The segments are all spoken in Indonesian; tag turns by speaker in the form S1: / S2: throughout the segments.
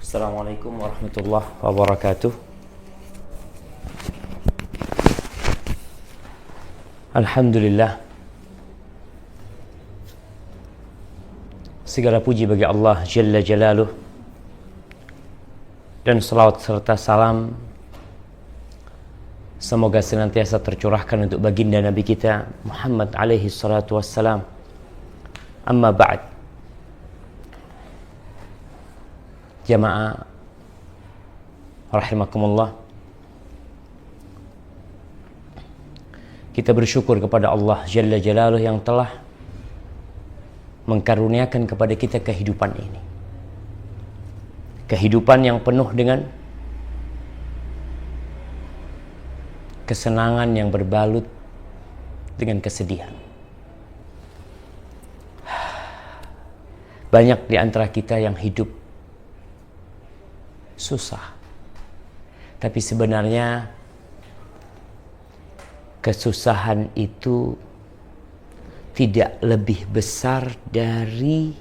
S1: Assalamualaikum warahmatullahi wabarakatuh. Alhamdulillah, segala puji bagi Allah Jalla Jalaluh, dan salawat serta salam semoga senantiasa tercurahkan untuk baginda Nabi kita Muhammad alaihi salatu wassalam. Amma ba'd. Jamaah rahimakumullah, kita bersyukur kepada Allah Jalla Jalaluh yang telah mengkaruniakan kepada kita kehidupan ini, kehidupan yang penuh dengan kesenangan yang berbalut dengan kesedihan. Banyak di antara kita yang hidup susah, tapi sebenarnya kesusahan itu tidak lebih besar dari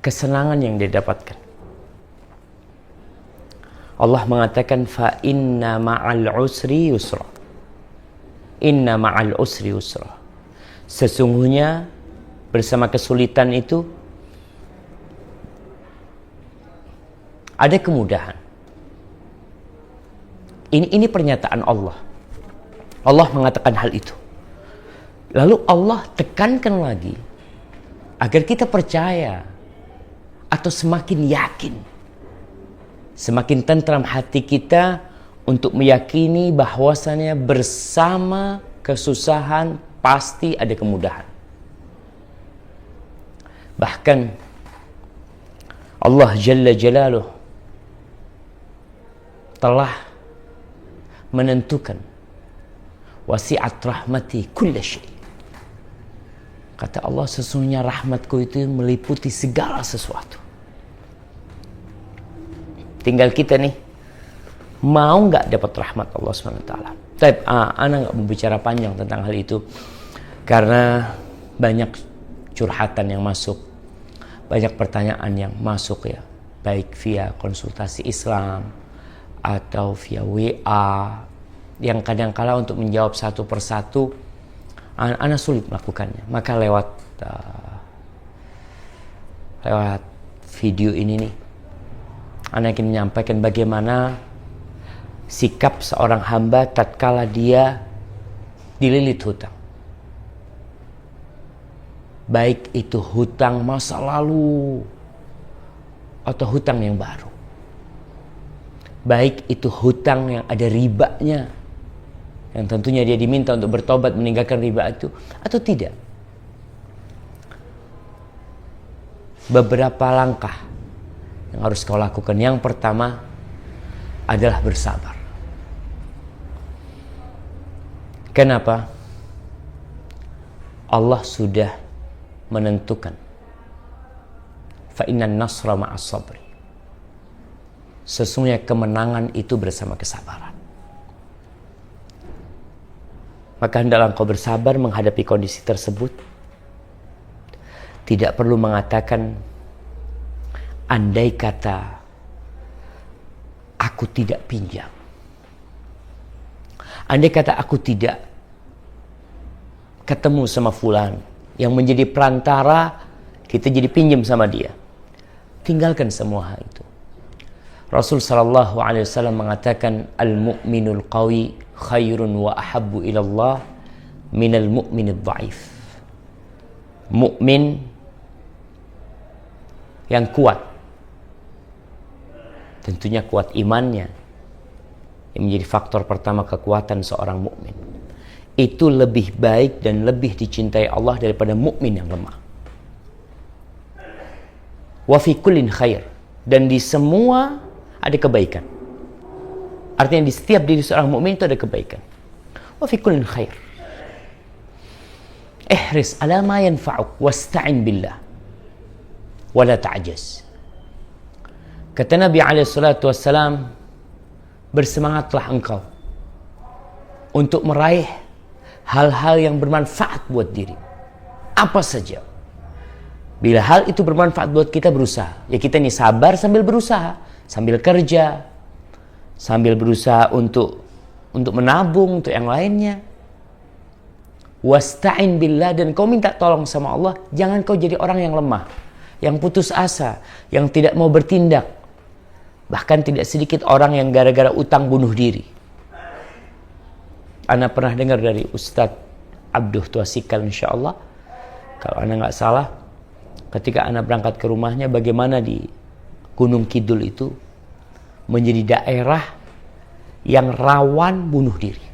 S1: kesenangan yang dia dapatkan. Allah mengatakan fa inna ma'al usri yusra. Inna ma'al usri yusra. Sesungguhnya bersama kesulitan itu ada kemudahan. Ini pernyataan Allah. Allah mengatakan hal itu. Lalu Allah tekankan lagi agar kita percaya atau semakin yakin, semakin tentram hati kita untuk meyakini bahwasannya bersama kesusahan pasti ada kemudahan. Bahkan Allah Jalla Jalaluh telah menentukan wasi'at rahmati kulla syai'. Kata Allah, sesungguhnya rahmatku itu meliputi segala sesuatu. Tinggal kita nih, mau nggak dapat rahmat Allah SWT. Tapi ana nggak berbicara panjang tentang hal itu karena banyak curhatan yang masuk, banyak pertanyaan yang masuk ya, baik via konsultasi Islam atau via WA, yang kadang-kala untuk menjawab satu persatu ana sulit melakukannya. Maka lewat video ini nih, ana ingin menyampaikan bagaimana sikap seorang hamba tatkala dia dililit hutang. Baik itu hutang masa lalu atau hutang yang baru. Baik itu hutang yang ada ribanya, yang tentunya dia diminta untuk bertobat meninggalkan riba itu, atau tidak. Beberapa langkah yang harus kau lakukan. Yang pertama adalah bersabar. Kenapa? Allah sudah menentukan fa innan nasra ma'as sabri. Sesungguhnya kemenangan itu bersama kesabaran. Maka hendaklah engkau bersabar menghadapi kondisi tersebut. Tidak perlu mengatakan andai kata aku tidak pinjam, andai kata aku tidak ketemu sama fulan yang menjadi perantara kita jadi pinjam sama dia. Tinggalkan semua hal itu. Rasul sallallahu alaihi wasallam mengatakan al-mu'minul qawi khairun wa ahabbu ila Allah minal mu'minid dhaif. Mukmin yang kuat, tentunya kuat imannya, yang menjadi faktor pertama kekuatan seorang mukmin, itu lebih baik dan lebih dicintai Allah daripada mukmin yang lemah. Wa fi kullin khair, dan di semua ada kebaikan. Artinya di setiap diri seorang mukmin itu ada kebaikan. Wa fi kullin khair. Ihris ala ma yanfa'uk wasta'in billah wa la ta'jaz. Kata Nabi alaihi salatu wassalam, bersemangatlah engkau untuk meraih hal-hal yang bermanfaat buat diri. Apa saja. Bila hal itu bermanfaat buat kita, berusaha. Ya kita ini sabar sambil berusaha, sambil kerja, sambil berusaha untuk menabung, untuk yang lainnya. Wasta'in billah, dan kau minta tolong sama Allah. Jangan kau jadi orang yang lemah, yang putus asa, yang tidak mau bertindak. Bahkan tidak sedikit orang yang gara-gara utang bunuh diri. Ana pernah dengar dari Ustadz Abduh Tuasikal, insyaallah, kalau ana nggak salah, ketika ana berangkat ke rumahnya, bagaimana di Gunung Kidul itu menjadi daerah yang rawan bunuh diri.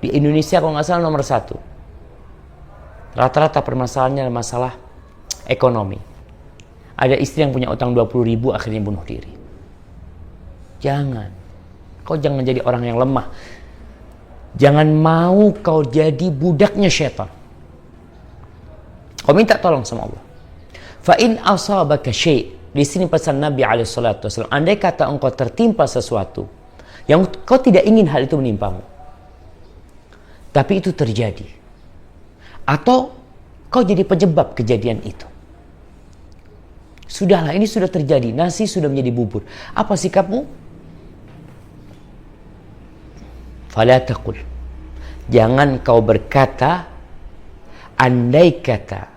S1: Di Indonesia kalau nggak salah nomor 1. Rata-rata permasalahannya masalah ekonomi. Ada istri yang punya utang 20.000 akhirnya bunuh diri. Jangan. Kau jangan jadi orang yang lemah. Jangan mau kau jadi budaknya syaitan. Kau minta tolong sama Allah. Fa in asabaka syai'. Di sini pesan Nabi alaihi salatu wasallam, andai kata engkau tertimpa sesuatu yang kau tidak ingin hal itu menimpamu, tapi itu terjadi, atau kau jadi penyebab kejadian itu. Sudahlah, ini sudah terjadi, nasi sudah menjadi bubur. Apa sikapmu? Fala taqul. Jangan kau berkata, andai kata,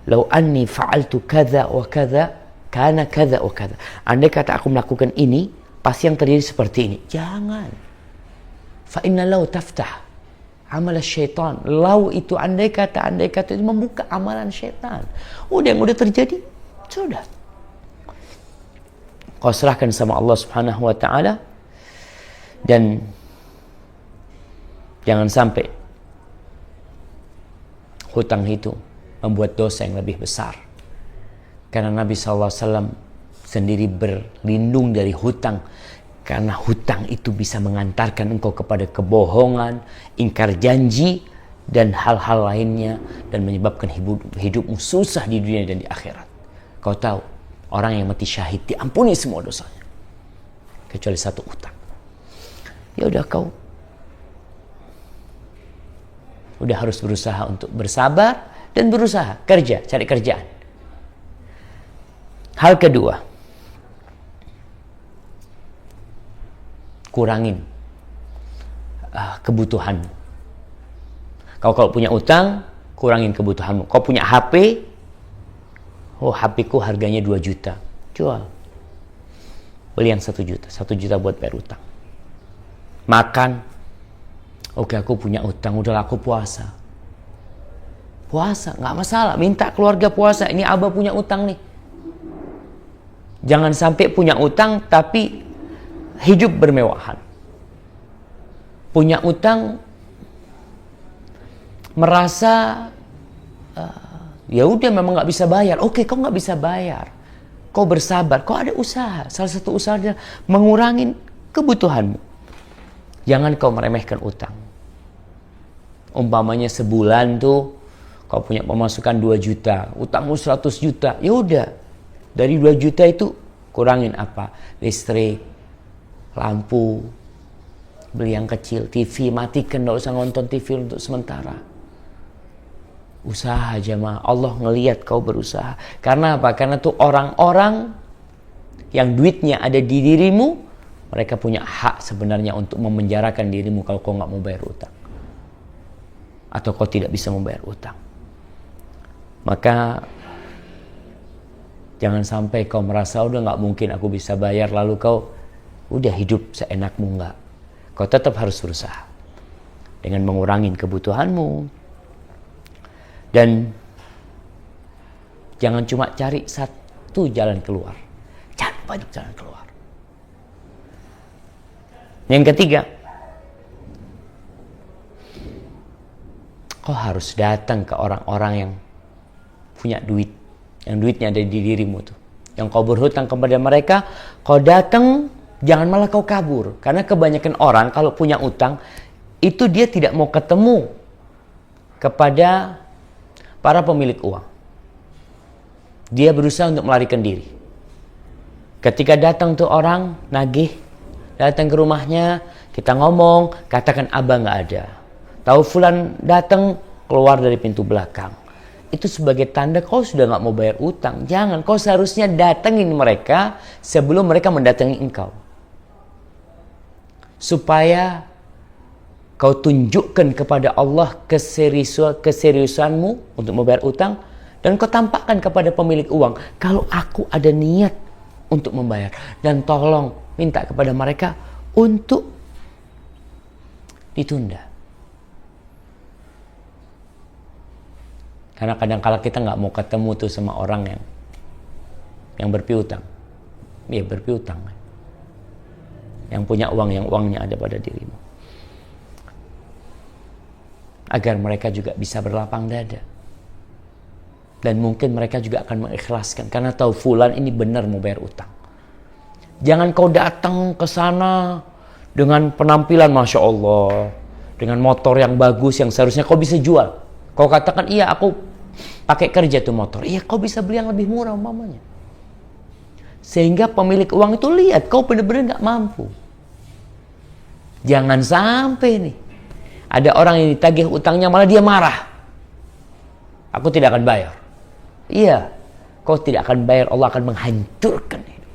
S1: lau anni fa'altu kadza wa kadza, kana kadza wa kadza. Andai kata aku melakukan ini, pasti yang terjadi seperti ini. Jangan. Fa inna lau taftah amal syaitan. Lau itu andai kata itu membuka amalan syaitan. Udah, yang udah terjadi, sudah. Kau serahkan sama Allah Subhanahu wa taala, dan jangan sampai hutang itu membuat dosa yang lebih besar. Karena Nabi SAW sendiri berlindung dari hutang. Karena hutang itu bisa mengantarkan engkau kepada kebohongan, ingkar janji, dan hal-hal lainnya, dan menyebabkan hidupmu susah di dunia dan di akhirat. Kau tahu, orang yang mati syahid diampuni semua dosanya, kecuali satu hutang. Ya udah, kau udah harus berusaha untuk bersabar dan berusaha kerja, cari kerjaan. Hal kedua, kurangin kebutuhanmu. Kau kalau punya utang, kurangin kebutuhanmu. Kau punya HP, oh HP ku harganya 2 juta, jual. Beli yang 1 juta, 1 juta buat bayar utang. Makan, oke aku punya utang, udahlah aku puasa. Puasa, nggak masalah, minta keluarga puasa. Ini abah punya utang nih. Jangan sampai punya utang tapi hidup bermewahan. Punya utang merasa ya udah memang nggak bisa bayar. Oke, kau nggak bisa bayar, kau bersabar, kau ada usaha. Salah satu usahanya mengurangi kebutuhanmu. Jangan kau meremehkan utang. Umpamanya sebulan tuh kau punya pemasukan 2 juta, utangmu 100 juta. Ya udah, dari 2 juta itu kurangin apa? Listrik, lampu, beli yang kecil, TV matikan, nggak usah nonton TV untuk sementara. Usaha jemaah, Allah ngelihat kau berusaha. Karena apa? Karena tuh orang-orang yang duitnya ada di dirimu, mereka punya hak sebenarnya untuk memenjarakan dirimu kalau kau nggak mau bayar utang, atau kau tidak bisa membayar utang. Maka jangan sampai kau merasa udah nggak mungkin aku bisa bayar, lalu kau udah hidup seenakmu. Enggak. Kau tetap harus berusaha dengan mengurangi kebutuhanmu, dan jangan cuma cari satu jalan keluar, cari banyak jalan keluar. Yang ketiga, kau harus datang ke orang-orang yang punya duit, yang duitnya ada di dirimu tuh, yang kau berhutang kepada mereka. Kau datang, jangan malah kau kabur. Karena kebanyakan orang kalau punya utang itu dia tidak mau ketemu kepada para pemilik uang. Dia berusaha untuk melarikan diri. Ketika datang tuh orang nagih, datang ke rumahnya, kita ngomong, katakan abang nggak ada. Tahu fulan datang, keluar dari pintu belakang. itu sebagai tanda kau sudah nggak mau bayar utang. Jangan, kau seharusnya datengin mereka sebelum mereka mendatangi engkau. Supaya kau tunjukkan kepada Allah keseriusanmu untuk membayar utang. Dan kau tampakkan kepada pemilik uang, kalau aku ada niat untuk membayar. Dan tolong minta kepada mereka untuk ditunda. Karena kadang-kala kita nggak mau ketemu tuh sama orang yang berpiutang. Iya, berpiutang. Yang punya uang, yang uangnya ada pada dirimu. Agar mereka juga bisa berlapang dada. Dan mungkin mereka juga akan mengikhlaskan. Karena tahu fulan ini benar mau bayar utang. Jangan kau datang ke sana dengan penampilan Masya Allah. Dengan motor yang bagus yang seharusnya kau bisa jual. Kau katakan, iya aku pakai kerja tuh motor. Iya, kau bisa beli yang lebih murah umpamanya. Sehingga pemilik uang itu lihat kau benar-benar gak mampu. Jangan sampai nih ada orang yang ditagih utangnya malah dia marah. Aku tidak akan bayar. Iya, kau tidak akan bayar, Allah akan menghancurkan itu.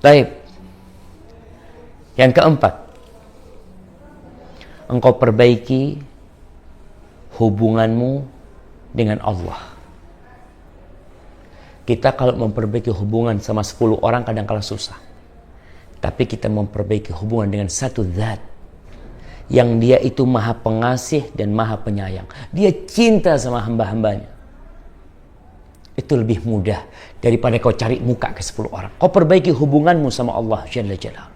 S1: Baik. Yang keempat, engkau perbaiki hubunganmu dengan Allah. Kita kalau memperbaiki hubungan sama 10 orang kadang-kala susah. Tapi kita memperbaiki hubungan dengan satu zat yang dia itu maha pengasih dan maha penyayang. Dia cinta sama hamba-hambanya. Itu lebih mudah daripada kau cari muka ke 10 orang. Kau perbaiki hubunganmu sama Allah Jalla Jalaluhu.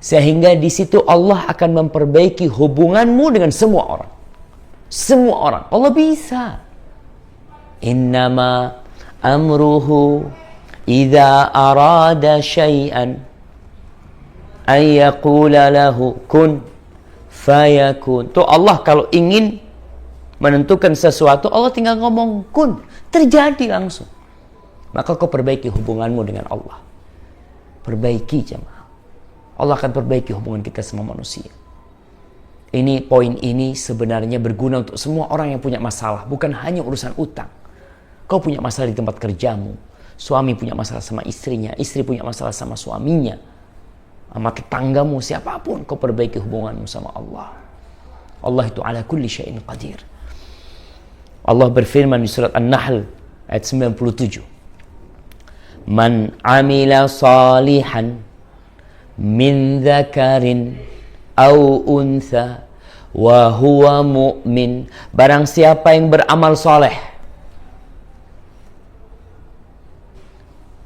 S1: Sehingga di situ Allah akan memperbaiki hubunganmu dengan semua orang. Semua orang. Allah bisa. Innama amruhu idza arada syai'an ay yaqula lahu kun fayakun. Tuh Allah kalau ingin menentukan sesuatu, Allah tinggal ngomong kun, terjadi langsung. Maka kau perbaiki hubunganmu dengan Allah. Perbaiki jemaah. Allah akan perbaiki hubungan kita sama manusia. Ini poin ini sebenarnya berguna untuk semua orang yang punya masalah, bukan hanya urusan utang. Kau punya masalah di tempat kerjamu, suami punya masalah sama istrinya, istri punya masalah sama suaminya, sama tetanggamu, siapapun, kau perbaiki hubunganmu sama Allah. Allah itu ala kulli syai'in qadir. Allah berfirman di surat An-Nahl ayat 97. Man amila salihan min dzakarin au untha wa huwa mu'min. Barang siapa yang beramal soleh,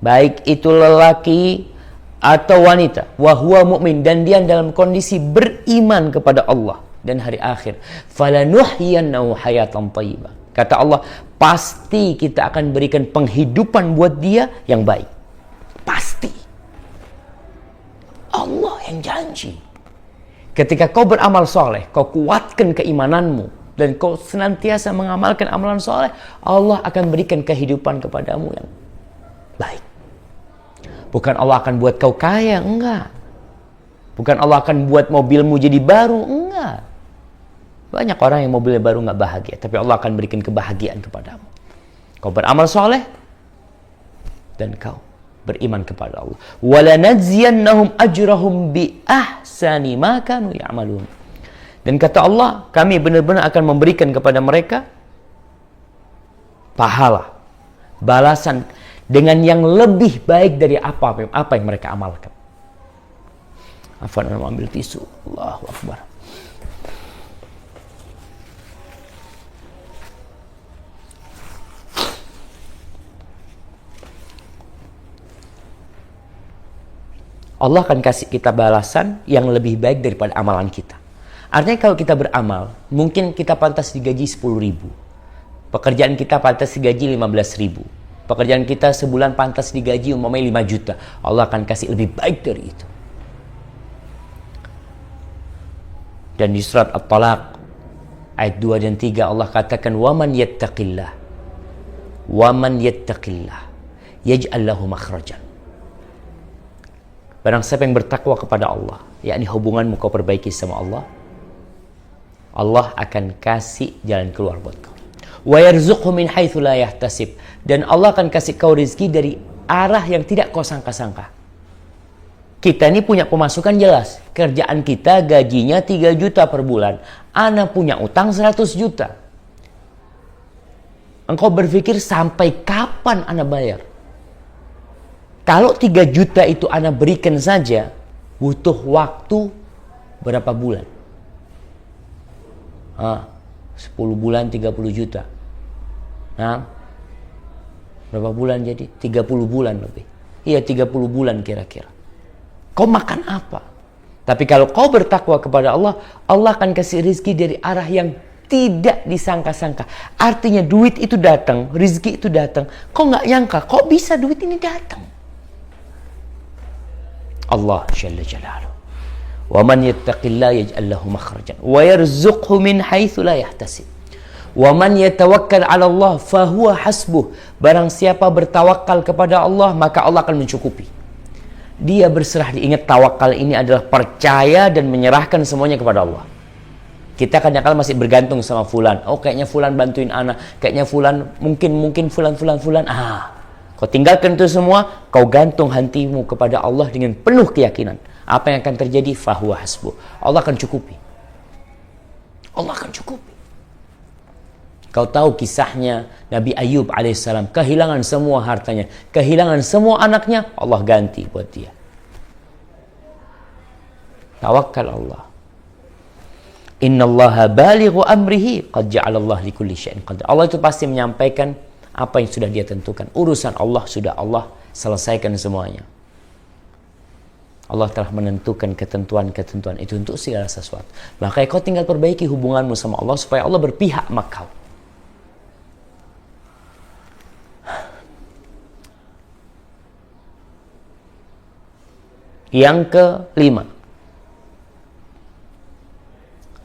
S1: baik itu lelaki atau wanita, wa huwa mu'min, dan dia dalam kondisi beriman kepada Allah dan hari akhir, falanuhyiyannahu hayatan thayyibah. Kata Allah, pasti kita akan berikan penghidupan buat dia yang baik. Pasti. Allah yang janji. Ketika kau beramal soleh, kau kuatkan keimananmu, dan kau senantiasa mengamalkan amalan soleh, Allah akan berikan kehidupan kepadamu yang baik. Bukan Allah akan buat kau kaya, enggak. Bukan Allah akan buat mobilmu jadi baru, enggak. Banyak orang yang mobilnya baru nggak bahagia, tapi Allah akan berikan kebahagiaan kepadamu. Kau beramal soleh, dan kau beriman kepada Allah. وَلَنَجْزِيَنَّهُمْ أَجْرَهُمْ بِأَحْسَنِ مَا كَانُوا يَعْمَلُونَ. Dan kata Allah, kami benar-benar akan memberikan kepada mereka pahala, balasan dengan yang lebih baik dari apa yang mereka amalkan. Afwan, ambil tisu. Allahu Akbar. Allah akan kasih kita balasan yang lebih baik daripada amalan kita. Artinya kalau kita beramal, mungkin kita pantas digaji 10.000. Pekerjaan kita pantas digaji 15.000. Pekerjaan kita sebulan pantas digaji umpamanya 5 juta. Allah akan kasih lebih baik dari itu. Dan di surat At-Talaq ayat 2 dan 3 Allah katakan, "Waman yattaqillah yaj'al lahu makhrajan." Barang siapa yang bertakwa kepada Allah, yakni hubunganmu kau perbaiki sama Allah, Allah akan kasih jalan keluar buat kau. Wa yarzuqhu min haitsu la yahtasib, dan Allah akan kasih kau rezeki dari arah yang tidak kau sangka-sangka. Kita ini punya pemasukan jelas, kerjaan kita gajinya 3 juta per bulan, ana punya utang 100 juta. Engkau berpikir sampai kapan ana bayar? Kalau 3 juta itu ana berikan saja, butuh waktu berapa bulan? 10 bulan 30 juta. Nah, berapa bulan jadi? 30 bulan lebih. Iya, 30 bulan kira-kira. Kau makan apa? Tapi kalau kau bertakwa kepada Allah, Allah akan kasih rezeki dari arah yang tidak disangka-sangka. Artinya duit itu datang, rezeki itu datang. Kau nggak nyangka, kok bisa duit ini datang? Allah Jalla Jalaluhu. Wa man yattaqillaha yaj'al lahu makhrajan wa yarzuqhu min haitsu la yahtasib. Wa man yatawakkal 'ala Allah fahuwa hasbuh. Barang siapa bertawakal kepada Allah, maka Allah akan mencukupi. Dia berserah, diingat tawakal ini adalah percaya dan menyerahkan semuanya kepada Allah. Kita kadang-kadang masih bergantung sama fulan. Oh, kayaknya fulan bantuin ana, kayaknya fulan mungkin fulan. Kau tinggalkan itu semua, kau gantung hatimu kepada Allah dengan penuh keyakinan. Apa yang akan terjadi? Fahuwa hasbuh. Allah akan cukupi. Allah akan cukupi. Kau tahu kisahnya Nabi Ayub alaihissalam, kehilangan semua hartanya, kehilangan semua anaknya, Allah ganti buat dia. Tawakkal Allah. Innallaha balighu amrihi qad ja'alallahu likulli syai'in qadar. Allah itu pasti menyampaikan apa yang sudah dia tentukan. Urusan Allah sudah Allah selesaikan semuanya. Allah telah menentukan ketentuan-ketentuan itu untuk segala sesuatu. Maka kau tinggal perbaiki hubunganmu sama Allah supaya Allah berpihak sama kau. Yang kelima,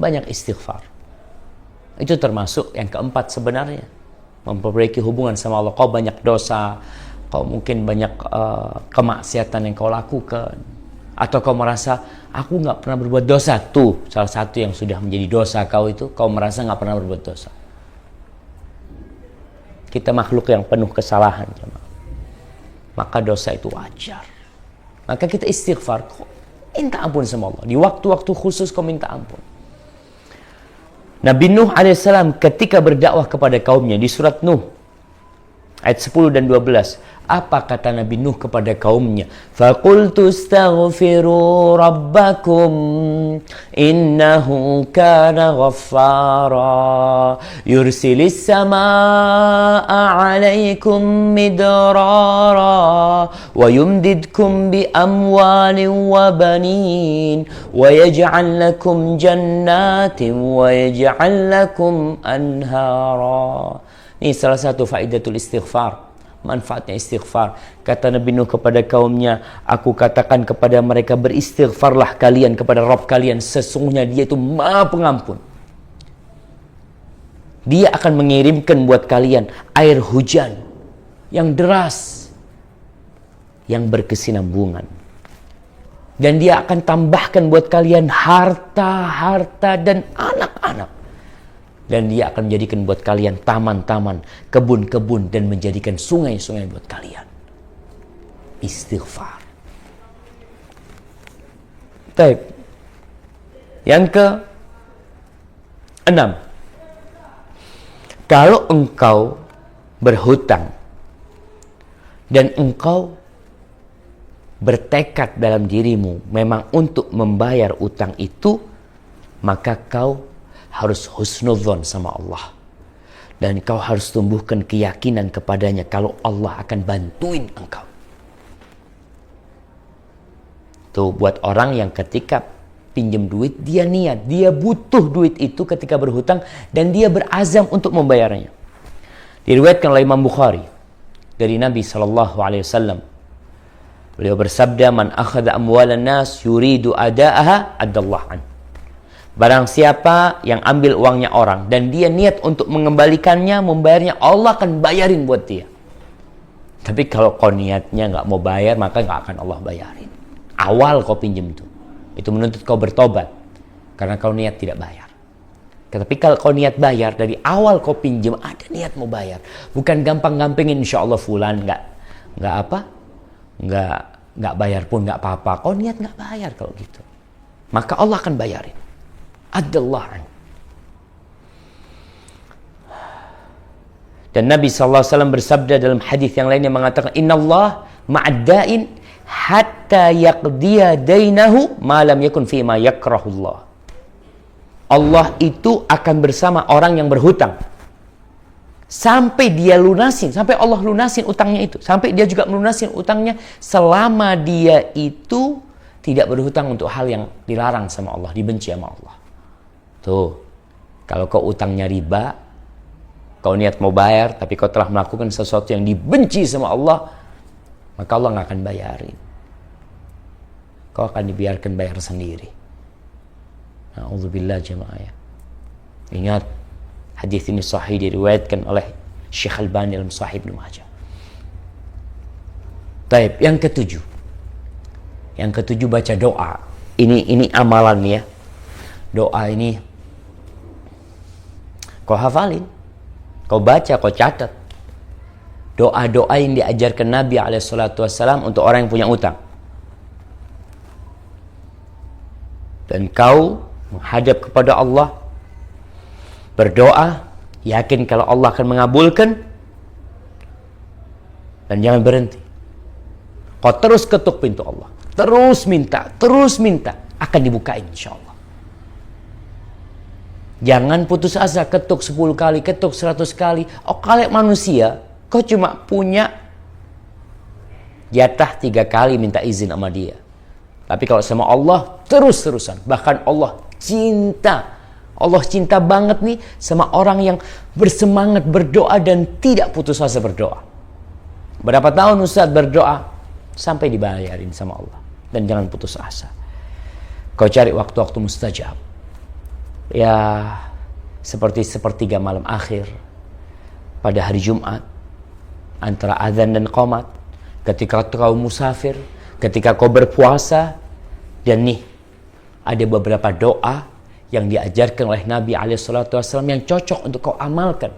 S1: banyak istighfar. Itu termasuk yang keempat sebenarnya. Memperbaiki hubungan sama Allah. Kau banyak dosa, kau mungkin banyak kemaksiatan yang kau lakukan, atau kau merasa aku nggak pernah berbuat dosa. Tuh salah satu yang sudah menjadi dosa kau itu, kau merasa nggak pernah berbuat dosa. Kita makhluk yang penuh kesalahan, maka dosa itu wajar. Maka kita istighfar, kau minta ampun sama Allah. Di waktu-waktu khusus kau minta ampun. Nabi Nuh alaihissalam ketika berdakwah kepada kaumnya di surat Nuh ayat 10 dan 12, apa kata Nabi Nuh kepada kaumnya? Faqultu astaghfiru rabbakum innahu kana ghaffara yursilis samaa'a 'alaikum midrara wa yumdidkum bi amwalin wa banin wa yaj'al lakum jannatin wa yaj'al lakum anhara. Ini salah satu faidatul istighfar, manfaatnya istighfar. Kata Nabi Nuh kepada kaumnya, aku katakan kepada mereka, beristighfarlah kalian kepada Rabb kalian, sesungguhnya dia itu Maha Pengampun. Dia akan mengirimkan buat kalian air hujan yang deras, yang berkesinambungan. Dan dia akan tambahkan buat kalian harta dan anak-anak. Dan dia akan menjadikan buat kalian taman-taman, kebun-kebun, dan menjadikan sungai-sungai buat kalian. Istighfar. Baik. Yang ke-6. Kalau engkau berhutang dan engkau bertekad dalam dirimu memang untuk membayar utang itu, maka kau harus husnudzon sama Allah. Dan kau harus tumbuhkan keyakinan kepadanya kalau Allah akan bantuin engkau. Tuh buat orang yang ketika pinjam duit, dia niat, dia butuh duit itu ketika berhutang, dan dia berazam untuk membayarnya. Diriwayatkan oleh Imam Bukhari dari Nabi SAW. Beliau bersabda, man akhadha amwalan nas yuridu ada'aha adallah an. Barang siapa yang ambil uangnya orang dan dia niat untuk mengembalikannya, membayarnya, Allah akan bayarin buat dia. Tapi kalau kau niatnya nggak mau bayar, maka nggak akan Allah bayarin. Awal kau pinjam itu menuntut kau bertobat karena kau niat tidak bayar. Tapi kalau kau niat bayar, dari awal kau pinjam, ada niat mau bayar. Bukan gampang-gampangin, insya Allah fulan nggak bayar pun nggak apa-apa. Kau niat nggak bayar kalau gitu, maka Allah akan bayarin. Adallah. Dan Nabi SAW bersabda dalam hadis yang lainnya mengatakan, Inna Allah ma'adda'in hatta yaqdiya dainahu ma lam yakun fima yakrahullah. Allah itu akan bersama orang yang berhutang sampai dia lunasin, sampai Allah lunasin utangnya itu, sampai dia juga melunasin utangnya selama dia itu tidak berhutang untuk hal yang dilarang sama Allah, dibenci sama Allah. Tuh, kalau kau utangnya riba, kau niat mau bayar, tapi kau telah melakukan sesuatu yang dibenci sama Allah, maka Allah nggak akan bayarin. Kau akan dibiarkan bayar sendiri. Na'udzubillah jemaah ya. Ingat, hadis ini sahih diriwayatkan oleh Syekh Albani dalam Sahih Ibnu Majah. Taib, yang ketujuh. Yang ketujuh baca doa. Ini amalan ya. Doa ini kau hafalin, kau baca, kau catat. Doa-doa yang diajarkan Nabi SAW untuk orang yang punya utang. Dan kau menghadap kepada Allah, berdoa, yakin kalau Allah akan mengabulkan, dan jangan berhenti. Kau terus ketuk pintu Allah, terus minta, akan dibukain insya Allah. Jangan putus asa, ketuk 10 kali, ketuk 100 kali. Oh, kalau manusia, kau cuma punya jatah 3 kali minta izin sama dia. Tapi kalau sama Allah, terus-terusan. Bahkan Allah cinta banget nih sama orang yang bersemangat berdoa dan tidak putus asa berdoa. Berapa tahun Ustaz berdoa sampai dibayarin sama Allah. Dan jangan putus asa. Kau cari waktu-waktu mustajab. Ya, seperti sepertiga malam akhir pada hari Jumat, antara azan dan qomat, ketika kau musafir, ketika kau berpuasa. Dan nih, ada beberapa doa yang diajarkan oleh Nabi SAW yang cocok untuk kau amalkan.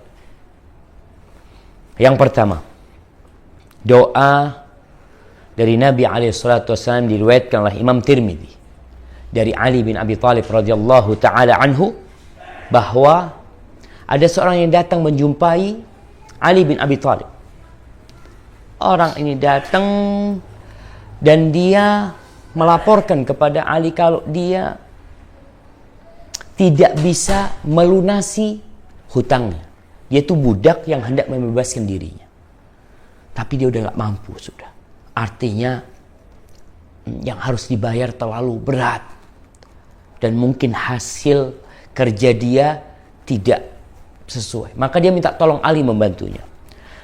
S1: Yang pertama, doa dari Nabi SAW diriwayatkan oleh Imam Tirmidzi dari Ali bin Abi Thalib radhiyallahu taala anhu, bahwa ada seorang yang datang menjumpai Ali bin Abi Thalib. Orang ini datang dan dia melaporkan kepada Ali kalau dia tidak bisa melunasi hutangnya. Dia itu budak yang hendak membebaskan dirinya, tapi dia udah gak mampu sudah. Artinya yang harus dibayar terlalu berat, dan mungkin hasil kerja dia tidak sesuai. Maka dia minta tolong Ali membantunya.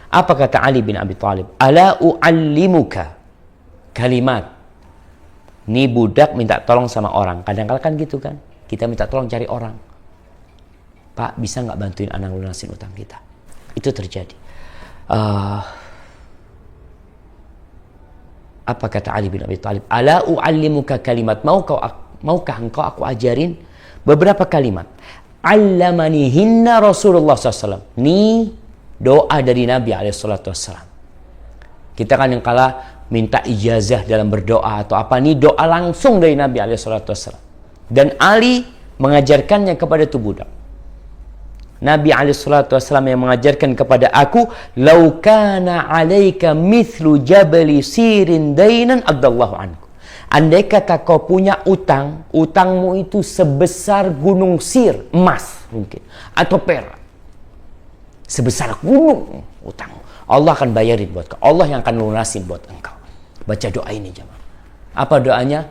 S1: Apa kata Ali bin Abi Thalib? Ala u'allimuka kalimat. Ini budak minta tolong sama orang. Kadang-kadang kan gitu kan, kita minta tolong cari orang. Pak, bisa nggak bantuin anak lunasin utang kita? Itu terjadi. Apa kata Ali bin Abi Thalib? Ala u'allimuka kalimat. Maukah engkau aku ajarin beberapa kalimat? Allamanihinna Rasulullah SAW. Ini doa dari Nabi SAW. Kita kan yang kalah minta ijazah dalam berdoa atau apa, ini doa langsung dari Nabi SAW. Dan Ali mengajarkannya kepada tu budak. Nabi SAW yang mengajarkan kepada aku, "Lau kana 'alaika mithlu jabali sirin dainan adallahu anku." Andai kata kau punya utang, utangmu itu sebesar gunung Sir, emas mungkin, atau perak. Sebesar gunung utang, Allah akan bayarin buat kau. Allah yang akan lunasin buat engkau. Baca doa ini jemaah. Apa doanya?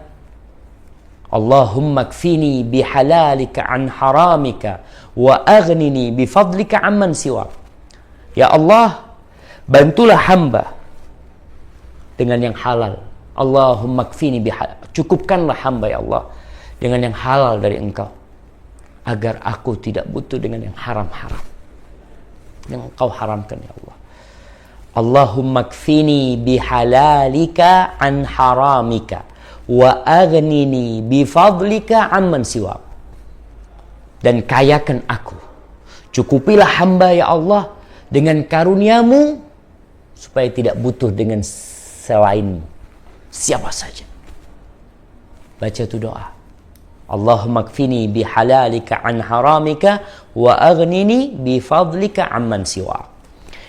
S1: Allahumma kfini bihalalika an haramika wa aghnini bifadlika amman siwak. Ya Allah, bantulah hamba dengan yang halal. Allahumma kfini bihalal. Cukupkanlah hamba ya Allah dengan yang halal dari engkau, agar aku tidak butuh dengan yang haram-haram yang engkau haramkan ya Allah. Allahumma kfini bihalalika an haramika wa aghnini bifadlika amman siwak. dan kayakan aku. Cukupilah hamba ya Allah dengan karuniamu supaya tidak butuh dengan selainmu, siapa saja. Baca tu doa. Allahumma kfini bihalalika an haramika wa aghnini bifadlika amman siwa.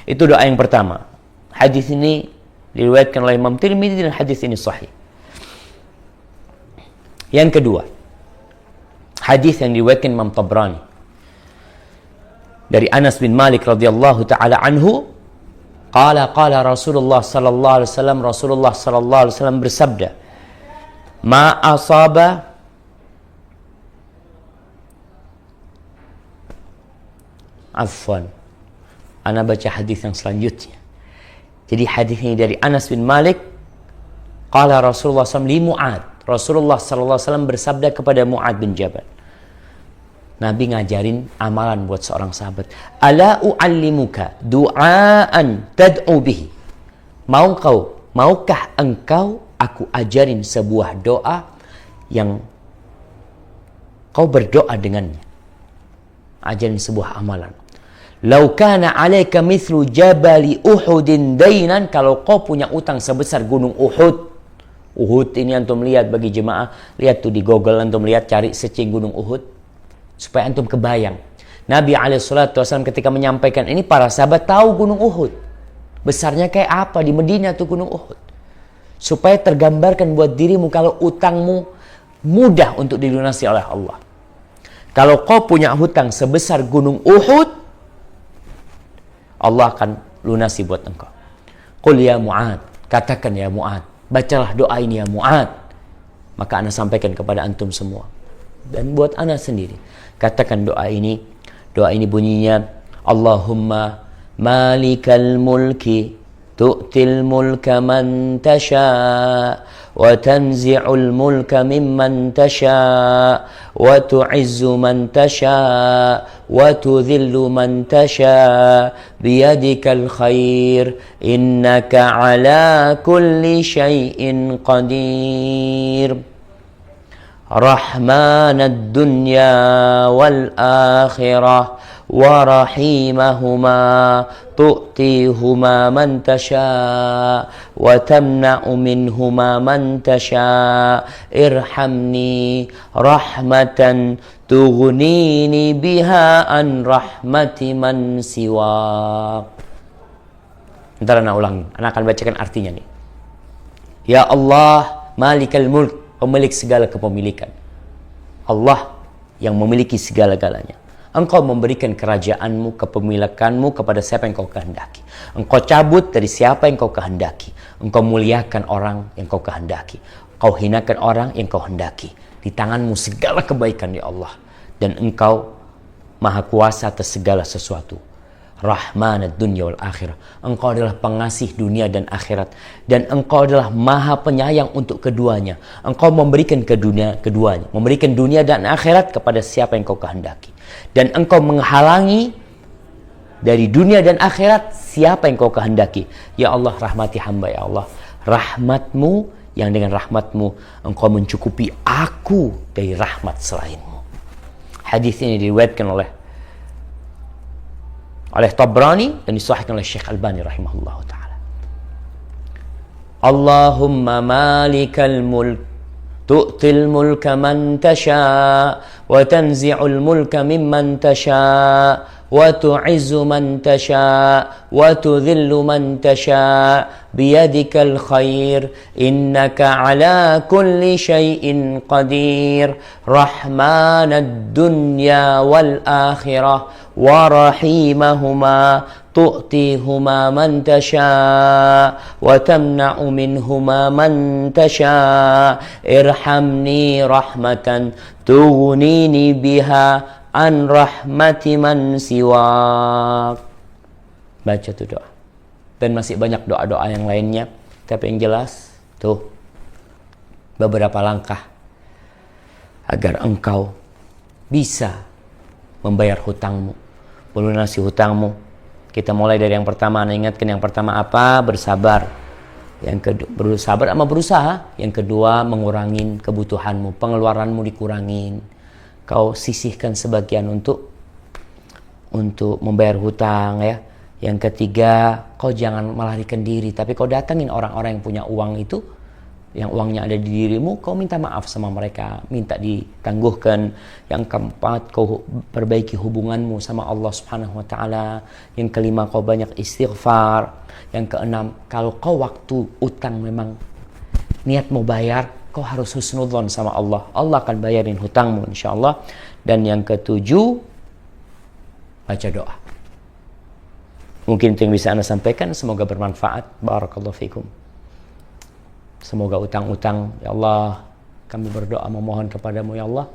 S1: Itu doa yang pertama. Hadis ini diriwayatkan oleh Imam Tirmidzi dan hadis ini sahih. Yang kedua, hadis yang diriwayatkan Imam Tabrani dari Anas bin Malik radhiyallahu taala anhu, qala Rasulullah sallallahu alaihi wasallam, Rasulullah sallallahu alaihi wasallam bersabda, ma asaba afwan. Ana baca hadis yang selanjutnya. Jadi hadis ini dari Anas bin Malik, qala Rasulullah sallallahu alaihi wasallam li Mu'ad. Rasulullah sallallahu alaihi wasallam bersabda kepada Mu'ad bin Jabal. Nabi ngajarin amalan buat seorang sahabat. Ala u'allimuka du'aan tad'u bihi. Maukah engkau aku ajarin sebuah doa yang kau berdoa dengannya? Ajarin sebuah amalan. Lau kana 'alaika mithlu jabali Uhudin dainan, kalau kau punya utang sebesar gunung Uhud. Uhud ini antum lihat, bagi jemaah, lihat tuh di Google, antum lihat, cari searching gunung Uhud supaya antum kebayang. Nabi SAW ketika menyampaikan ini, para sahabat tahu gunung Uhud besarnya kayak apa di Madinah tuh gunung Uhud, supaya tergambarkan buat dirimu kalau utangmu mudah untuk dilunasi oleh Allah. Kalau kau punya hutang sebesar gunung Uhud, Allah akan lunasi buat engkau. Qul ya Mu'ad, katakan ya Mu'ad, bacalah doa ini ya Mu'ad. Maka ana sampaikan kepada antum semua dan buat ana sendiri. Katakan doa ini. Doa ini bunyinya, Allahumma malikal mulki tu'til mulka man tasha wa tanzi'ul mulka mimman tasha wa tu'izzu man tasha wa tudhillu man tasha biyadikal khair innaka ala kulli syai'in qadir. رحمن الدنيا والآخرة ورحيمهما تؤتيهما من تشاء وتمنع منهما من تشاء ارحمني رحمة تغنيني بها عن رحمة من سواك. Ntar anak ulangi, anak akan bacakan artinya nih. Ya Allah, Malikal Mulk, pemilik segala kepemilikan. Allah yang memiliki segala-galanya. Engkau memberikan kerajaanmu, kepemilikanmu kepada siapa yang kau kehendaki. Engkau cabut dari siapa yang kau kehendaki. Engkau muliakan orang yang kau kehendaki. Kau hinakan orang yang kau hendaki. Di tanganmu segala kebaikan ya Allah. Dan engkau maha kuasa atas segala sesuatu. Rahmanad dunya wal akhirah. Engkau adalah pengasih dunia dan akhirat, dan engkau adalah maha penyayang untuk keduanya. Engkau memberikan keduanya, memberikan dunia dan akhirat kepada siapa yang kau kehendaki, dan engkau menghalangi dari dunia dan akhirat siapa yang kau kehendaki. Ya Allah, rahmati hamba ya Allah. Rahmatmu, yang dengan rahmatmu engkau mencukupi aku dari rahmat selainmu. Hadis ini diriwayatkan oleh Tabrani dan disahihkan oleh Syekh Albani rahimahullah ta'ala. Allahumma malikal mulk tu'til mulka man tasha wa tanzi'ul mulka mimman tasha wa tu'izzu man tasha wa tudhillu man tasha biyadikal khair innaka ala kulli syai'in qadir rahmanad dunya wal akhirah wa rahimahuma tu'tihuma man tasha wa tamna'u minhuma man tasha irhamni rahmatan tughnini biha an rahmati man siwak. Baca tuh doa. Dan masih banyak doa-doa yang lainnya, tapi yang jelas tuh beberapa langkah agar engkau bisa membayar hutangmu, melunasi hutangmu. Kita mulai dari yang pertama. Anda ingatkan yang pertama apa? Bersabar. Yang kedua, bersabar sama berusaha. Yang kedua, mengurangin kebutuhanmu, pengeluaranmu dikurangin. kau sisihkan sebagian untuk membayar hutang ya. Yang ketiga, kau jangan melarikan diri, tapi kau datangin orang-orang yang punya uang itu, yang uangnya ada di dirimu, kau minta maaf sama mereka, minta ditangguhkan. Yang keempat, kau perbaiki hubunganmu sama Allah Subhanahu wa taala. Yang kelima, kau banyak istighfar. Yang keenam, kalau kau waktu utang memang niat mau bayar, kau harus husnudzon sama Allah. Allah akan bayarin hutangmu insyaallah. Dan yang ketujuh, baca doa. Mungkin itu yang bisa Anda sampaikan, semoga bermanfaat. Barakallahu fikum. Semoga utang-utang, ya Allah, kami berdoa memohon kepadamu ya Allah.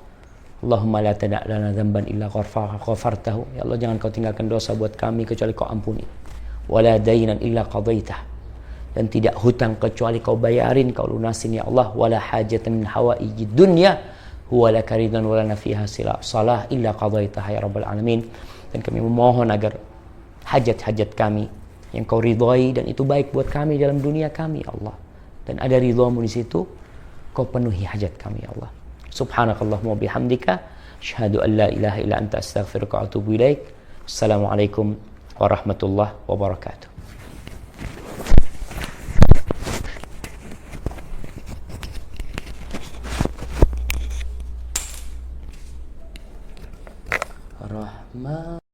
S1: Allahumma la tada' lana dzamban illa ghafartahu. Ya Allah, jangan kau tinggalkan dosa buat kami kecuali kau ampuni. Wala dainan illa qadaitah. Dan tidak hutang kecuali kau bayarin, kau lunasin ya Allah. Wala hajatan min hawaijid dunya huwa laka ridwan wala nafiha salah illa qadaitah ya rabbal alamin. Dan kami memohon agar hajat-hajat kami yang kau ridhoi dan itu baik buat kami dalam dunia kami ya Allah. Dan ada ridhamu di situ, kau penuhi hajat kami ya Allah. Subhanakallahumma bihamdika asyhadu an la ilaha illa anta astaghfiruka wa atubu ilaik. Assalamualaikum warahmatullahi wabarakatuh. Rahman